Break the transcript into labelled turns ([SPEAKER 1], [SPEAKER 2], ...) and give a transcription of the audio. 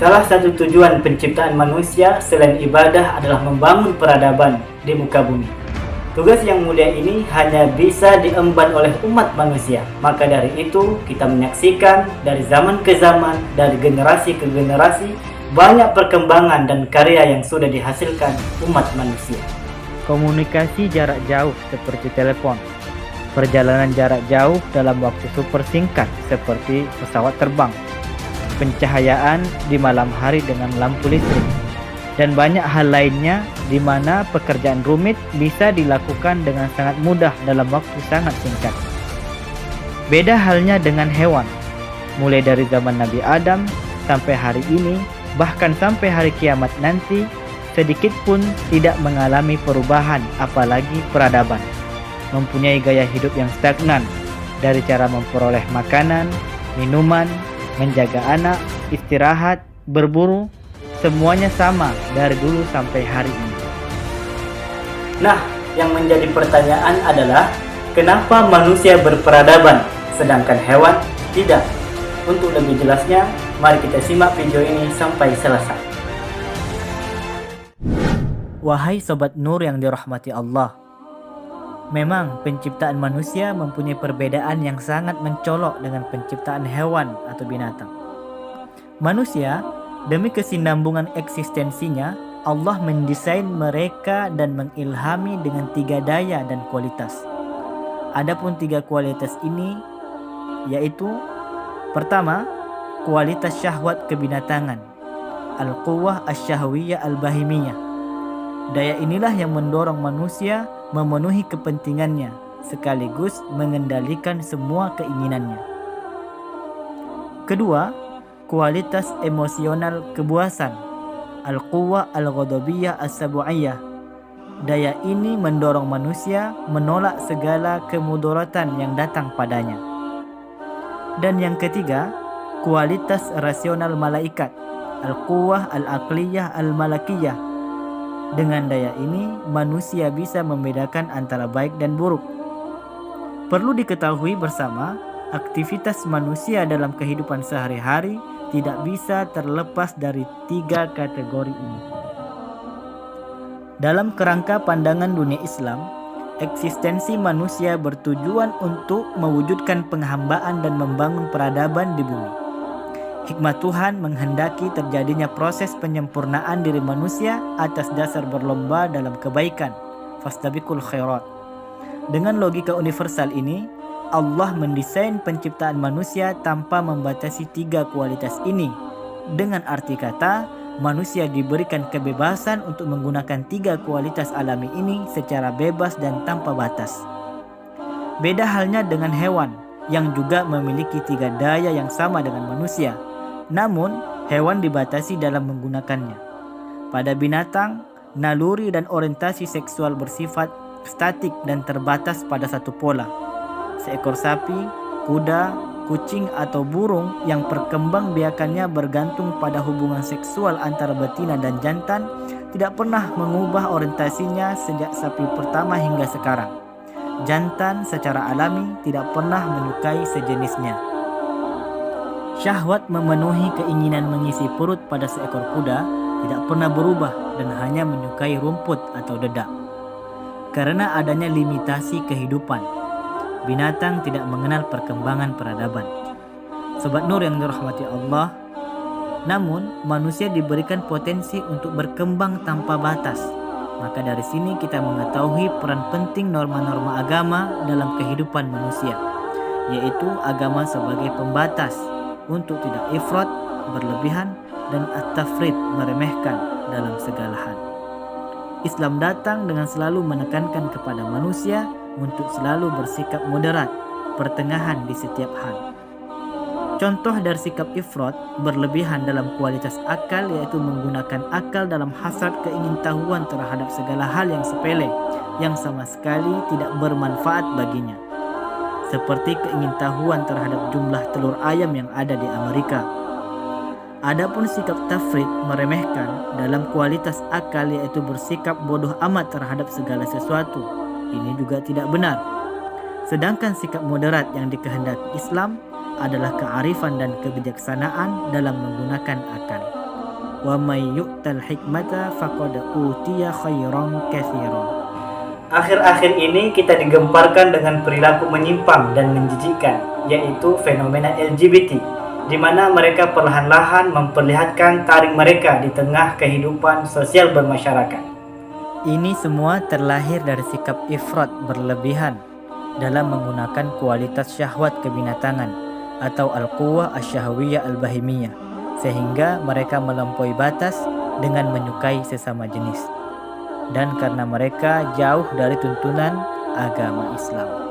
[SPEAKER 1] Salah satu tujuan penciptaan manusia selain ibadah adalah membangun peradaban di muka bumi. Tugas yang mulia ini hanya bisa diemban oleh umat manusia. Maka dari itu, kita menyaksikan dari zaman ke zaman, dari generasi ke generasi, banyak perkembangan dan karya yang sudah dihasilkan umat manusia.
[SPEAKER 2] Komunikasi jarak jauh seperti telepon, perjalanan jarak jauh dalam waktu super singkat seperti pesawat terbang, pencahayaan di malam hari dengan lampu listrik, dan banyak hal lainnya di mana pekerjaan rumit bisa dilakukan dengan sangat mudah dalam waktu sangat singkat. Beda halnya dengan hewan, mulai dari zaman Nabi Adam sampai hari ini, bahkan sampai hari kiamat nanti, sedikit pun tidak mengalami perubahan apalagi peradaban. Mempunyai gaya hidup yang stagnan, dari cara memperoleh makanan, minuman, menjaga anak, istirahat, berburu, semuanya sama dari dulu sampai hari ini.
[SPEAKER 1] Nah, yang menjadi pertanyaan adalah kenapa manusia berperadaban sedangkan hewan tidak? Untuk lebih jelasnya, mari kita simak video ini sampai selesai. Wahai Sobat Nur yang dirahmati Allah, memang penciptaan manusia mempunyai perbedaan yang sangat mencolok dengan penciptaan hewan atau binatang. Manusia, demi kesinambungan eksistensinya, Allah mendesain mereka dan mengilhami dengan 3 daya dan kualitas. Adapun 3 kualitas ini yaitu: pertama, kualitas syahwat kebinatangan, al-quwwah asy-syahwiyah al-bahimiyah. Daya inilah yang mendorong manusia memenuhi kepentingannya sekaligus mengendalikan semua keinginannya. Kedua, kualitas emosional kebuasan, al-quwwah al-ghadabiyah as-sabu'iyah. Daya ini mendorong manusia menolak segala kemudaratan yang datang padanya. Dan yang ketiga, kualitas rasional malaikat, al-quwwah al-aqliyah al-malakiyah. Dengan daya ini, manusia bisa membedakan antara baik dan buruk. Perlu diketahui bersama, aktivitas manusia dalam kehidupan sehari-hari tidak bisa terlepas dari 3 kategori ini. Dalam kerangka pandangan dunia Islam, eksistensi manusia bertujuan untuk mewujudkan penghambaan dan membangun peradaban di bumi. Hikmah Tuhan menghendaki terjadinya proses penyempurnaan diri manusia atas dasar berlomba dalam kebaikan, fastabiqul khairat. Dengan logika universal ini, Allah mendesain penciptaan manusia tanpa membatasi 3 kualitas ini. Dengan arti kata, manusia diberikan kebebasan untuk menggunakan 3 kualitas alami ini secara bebas dan tanpa batas. Beda halnya dengan hewan yang juga memiliki 3 daya yang sama dengan manusia. Namun, hewan dibatasi dalam menggunakannya. Pada binatang, naluri dan orientasi seksual bersifat statik dan terbatas pada satu pola. Seekor sapi, kuda, kucing atau burung yang perkembangbiakannya bergantung pada hubungan seksual antara betina dan jantan tidak pernah mengubah orientasinya sejak sapi pertama hingga sekarang. Jantan secara alami tidak pernah menyukai sejenisnya. Syahwat memenuhi keinginan mengisi perut pada seekor kuda tidak pernah berubah dan hanya menyukai rumput atau dedak. Karena adanya limitasi kehidupan, binatang tidak mengenal perkembangan peradaban. Sobat Nur yang dirahmati Allah, namun manusia diberikan potensi untuk berkembang tanpa batas. Maka dari sini kita mengetahui peran penting norma-norma agama dalam kehidupan manusia, yaitu agama sebagai pembatas untuk tidak ifrat, berlebihan, dan at-tafrid, meremehkan dalam segala hal. Islam datang dengan selalu menekankan kepada manusia untuk selalu bersikap moderat, pertengahan di setiap hal. Contoh dari sikap ifrat, berlebihan dalam kualitas akal, yaitu menggunakan akal dalam hasad keingintahuan terhadap segala hal yang sepele, yang sama sekali tidak bermanfaat baginya. Seperti keingintahuan terhadap jumlah telur ayam yang ada di Amerika. Adapun sikap tafrid, meremehkan dalam kualitas akal, yaitu bersikap bodoh amat terhadap segala sesuatu. Ini juga tidak benar. Sedangkan sikap moderat yang dikehendaki Islam adalah kearifan dan kebijaksanaan dalam menggunakan akal. wa may yu'tal hikmata faqad utiya khairan katsiran. Akhir-akhir ini kita digemparkan dengan perilaku menyimpang dan menjijikkan, yaitu fenomena LGBT, di mana mereka perlahan-lahan memperlihatkan taring mereka di tengah kehidupan sosial bermasyarakat. Ini semua terlahir dari sikap ifrat berlebihan dalam menggunakan kualitas syahwat kebinatangan atau al-quwwah asy-syahwiyah al-bahimiyah, sehingga mereka melampaui batas dengan menyukai sesama jenis, dan karena mereka jauh dari tuntunan agama Islam.